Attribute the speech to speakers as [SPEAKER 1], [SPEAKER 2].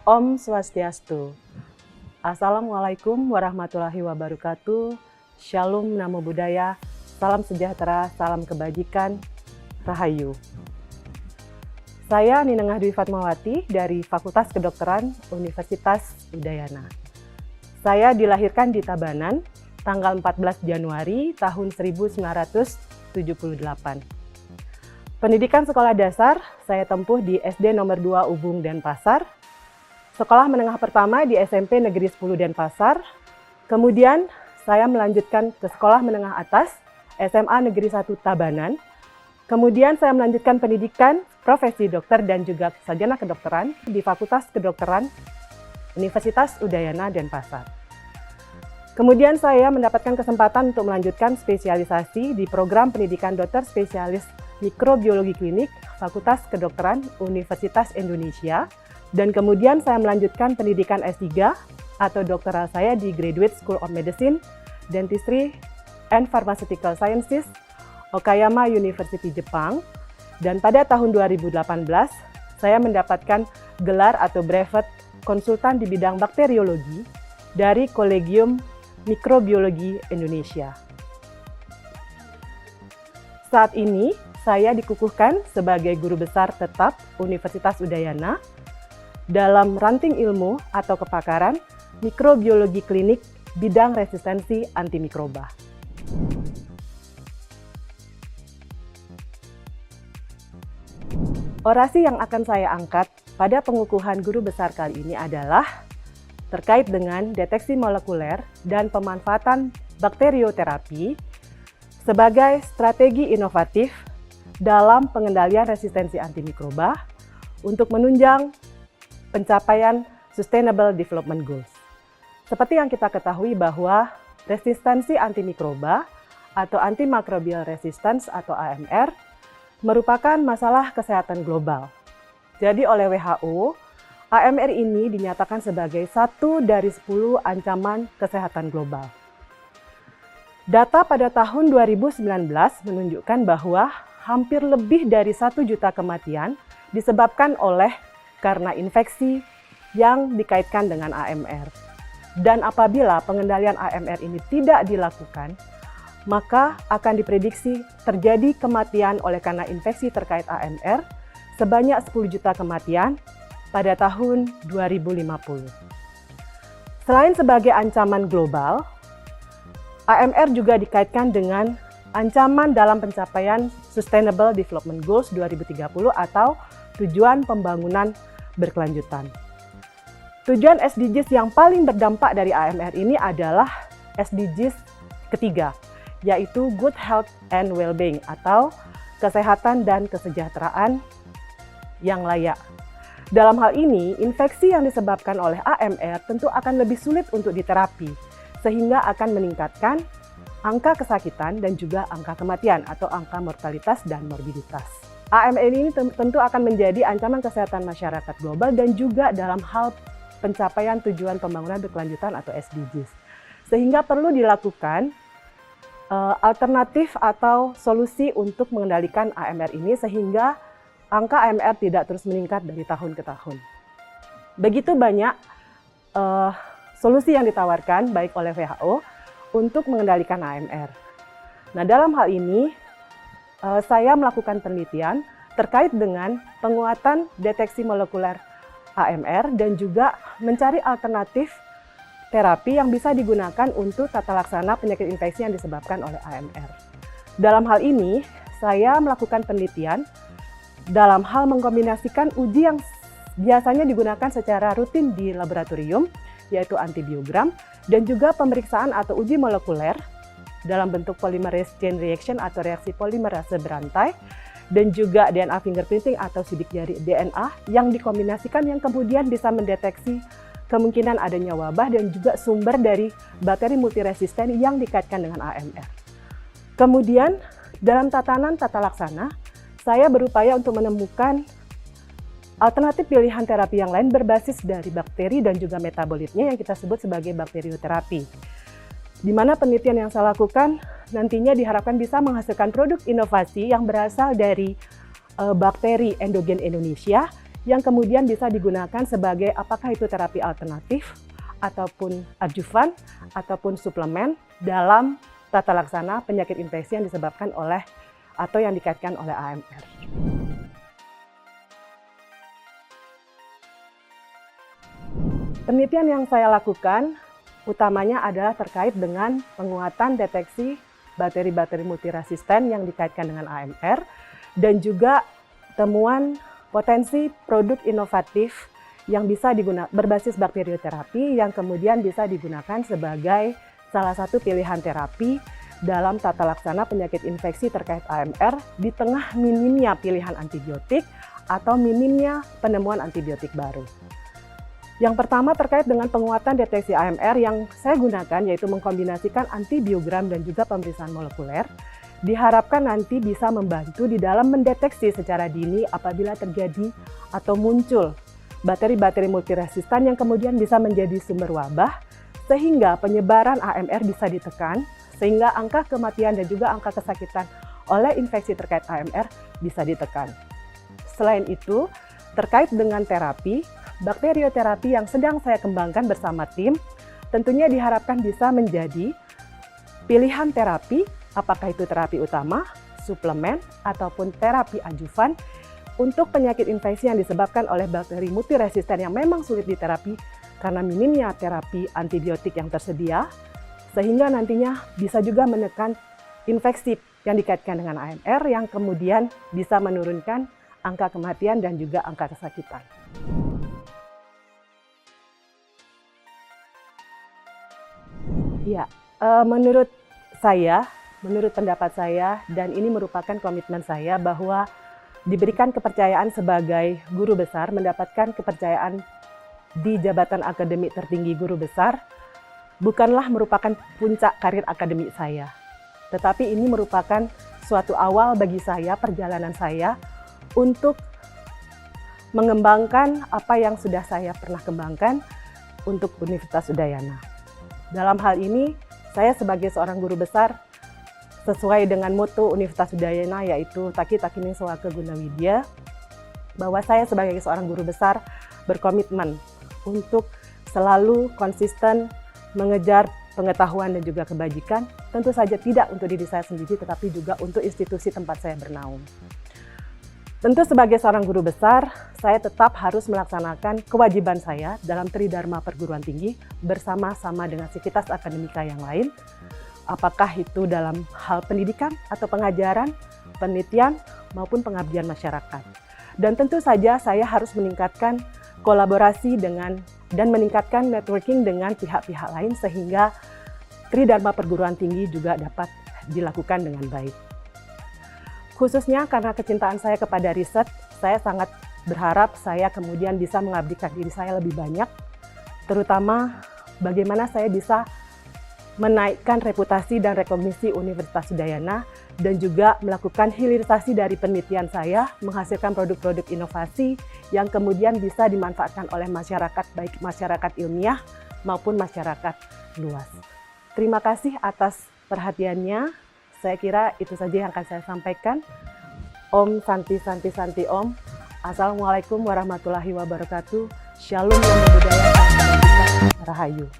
[SPEAKER 1] Om Swastiastu. Assalamualaikum warahmatullahi wabarakatuh. Shalom Namo Buddhaya. Salam sejahtera, salam kebajikan, Rahayu. Saya Ninengah Dwi Fatmawati dari Fakultas Kedokteran Universitas Udayana. Saya dilahirkan di Tabanan tanggal 14 Januari tahun 1978. Pendidikan sekolah dasar saya tempuh di SD nomor 2 Ubung Denpasar. Sekolah menengah pertama di SMP Negeri 10 Denpasar. Kemudian saya melanjutkan ke sekolah menengah atas SMA Negeri 1 Tabanan. Kemudian saya melanjutkan pendidikan profesi dokter dan juga sarjana kedokteran di Fakultas Kedokteran Universitas Udayana Denpasar. Kemudian saya mendapatkan kesempatan untuk melanjutkan spesialisasi di program pendidikan dokter spesialis mikrobiologi klinik Fakultas Kedokteran Universitas Indonesia. Dan kemudian saya melanjutkan pendidikan S3 atau doktoral saya di Graduate School of Medicine, Dentistry and Pharmaceutical Sciences, Okayama University, Jepang. Dan pada tahun 2018, saya mendapatkan gelar atau brevet konsultan di bidang bakteriologi dari Kolegium Mikrobiologi Indonesia. Saat ini, saya dikukuhkan sebagai guru besar tetap Universitas Udayana dalam ranting ilmu atau kepakaran mikrobiologi klinik bidang resistensi antimikroba. Orasi yang akan saya angkat pada pengukuhan guru besar kali ini adalah terkait dengan deteksi molekuler dan pemanfaatan bakterioterapi sebagai strategi inovatif dalam pengendalian resistensi antimikroba untuk menunjang pencapaian Sustainable Development Goals. Seperti yang kita ketahui bahwa resistensi antimikroba atau antimicrobial resistance atau AMR merupakan masalah kesehatan global. Jadi oleh WHO, AMR ini dinyatakan sebagai satu dari 10 ancaman kesehatan global. Data pada tahun 2019 menunjukkan bahwa hampir lebih dari 1 juta kematian disebabkan karena infeksi yang dikaitkan dengan AMR. Dan apabila pengendalian AMR ini tidak dilakukan, maka akan diprediksi terjadi kematian oleh karena infeksi terkait AMR sebanyak 10 juta kematian pada tahun 2050. Selain sebagai ancaman global, AMR juga dikaitkan dengan ancaman dalam pencapaian Sustainable Development Goals 2030 atau tujuan pembangunan berkelanjutan. Tujuan SDGs yang paling berdampak dari AMR ini adalah SDGs ketiga, yaitu Good Health and Well-being atau kesehatan dan kesejahteraan yang layak. Dalam hal ini, infeksi yang disebabkan oleh AMR tentu akan lebih sulit untuk diterapi, sehingga akan meningkatkan angka kesakitan dan juga angka kematian atau angka mortalitas dan morbiditas. AMR ini tentu akan menjadi ancaman kesehatan masyarakat global dan juga dalam hal pencapaian tujuan pembangunan berkelanjutan atau SDGs. Sehingga perlu dilakukan alternatif atau solusi untuk mengendalikan AMR ini sehingga angka AMR tidak terus meningkat dari tahun ke tahun. Begitu banyak solusi yang ditawarkan baik oleh WHO untuk mengendalikan AMR. Nah, dalam hal ini saya melakukan penelitian terkait dengan penguatan deteksi molekuler AMR dan juga mencari alternatif terapi yang bisa digunakan untuk tata laksana penyakit infeksi yang disebabkan oleh AMR. Dalam hal ini, saya melakukan penelitian dalam hal mengkombinasikan uji yang biasanya digunakan secara rutin di laboratorium, yaitu antibiogram, dan juga pemeriksaan atau uji molekuler dalam bentuk polymerase chain reaction atau reaksi polimerase berantai, dan juga DNA fingerprinting atau sidik jari DNA yang dikombinasikan yang kemudian bisa mendeteksi kemungkinan adanya wabah dan juga sumber dari bakteri multiresisten yang dikaitkan dengan AMR. Kemudian dalam tatanan tata laksana, saya berupaya untuk menemukan alternatif pilihan terapi yang lain berbasis dari bakteri dan juga metabolitnya yang kita sebut sebagai bakterioterapi. Di mana penelitian yang saya lakukan nantinya diharapkan bisa menghasilkan produk inovasi yang berasal dari bakteri endogen Indonesia yang kemudian bisa digunakan sebagai apakah itu terapi alternatif, ataupun adjuvan, ataupun suplemen dalam tata laksana penyakit infeksi yang disebabkan oleh atau yang dikaitkan oleh AMR. Penelitian yang saya lakukan utamanya adalah terkait dengan penguatan deteksi bakteri-bakteri multiresisten yang dikaitkan dengan AMR dan juga temuan potensi produk inovatif yang bisa berbasis bakterioterapi yang kemudian bisa digunakan sebagai salah satu pilihan terapi dalam tata laksana penyakit infeksi terkait AMR di tengah minimnya pilihan antibiotik atau minimnya penemuan antibiotik baru. Yang pertama terkait dengan penguatan deteksi AMR yang saya gunakan yaitu mengkombinasikan antibiogram dan juga pemeriksaan molekuler. Diharapkan nanti bisa membantu di dalam mendeteksi secara dini apabila terjadi atau muncul bakteri-bakteri multiresistan yang kemudian bisa menjadi sumber wabah sehingga penyebaran AMR bisa ditekan sehingga angka kematian dan juga angka kesakitan oleh infeksi terkait AMR bisa ditekan. Selain itu, terkait dengan terapi, bakterioterapi yang sedang saya kembangkan bersama tim tentunya diharapkan bisa menjadi pilihan terapi, apakah itu terapi utama, suplemen, ataupun terapi adjuvan untuk penyakit infeksi yang disebabkan oleh bakteri multiresisten yang memang sulit diterapi karena minimnya terapi antibiotik yang tersedia, sehingga nantinya bisa juga menekan infeksi yang dikaitkan dengan AMR yang kemudian bisa menurunkan angka kematian dan juga angka kesakitan. Ya, menurut pendapat saya, dan ini merupakan komitmen saya bahwa diberikan kepercayaan sebagai guru besar, mendapatkan kepercayaan di jabatan akademik tertinggi guru besar, bukanlah merupakan puncak karir akademik saya. Tetapi ini merupakan suatu awal bagi saya, perjalanan saya untuk mengembangkan apa yang sudah saya pernah kembangkan untuk Universitas Udayana. Dalam hal ini, saya sebagai seorang guru besar, sesuai dengan moto Universitas Udayana yaitu Taki Takining Sewake Gunawidya, bahwa saya sebagai seorang guru besar berkomitmen untuk selalu konsisten mengejar pengetahuan dan juga kebajikan, tentu saja tidak untuk diri saya sendiri tetapi juga untuk institusi tempat saya bernaung. Tentu sebagai seorang guru besar, saya tetap harus melaksanakan kewajiban saya dalam Tridharma Perguruan Tinggi bersama-sama dengan sivitas akademika yang lain, apakah itu dalam hal pendidikan atau pengajaran, penelitian, maupun pengabdian masyarakat. Dan tentu saja saya harus meningkatkan kolaborasi dan meningkatkan networking dengan pihak-pihak lain sehingga Tridharma Perguruan Tinggi juga dapat dilakukan dengan baik. Khususnya karena kecintaan saya kepada riset, saya sangat berharap saya kemudian bisa mengabdikan diri saya lebih banyak, terutama bagaimana saya bisa menaikkan reputasi dan rekognisi Universitas Udayana dan juga melakukan hilirisasi dari penelitian saya, menghasilkan produk-produk inovasi yang kemudian bisa dimanfaatkan oleh masyarakat, baik masyarakat ilmiah maupun masyarakat luas. Terima kasih atas perhatiannya. Saya kira itu saja yang akan saya sampaikan. Om Santi Santi Santi Om. Assalamualaikum warahmatullahi wabarakatuh. Shalom Namo Buddhaya. Rahayu.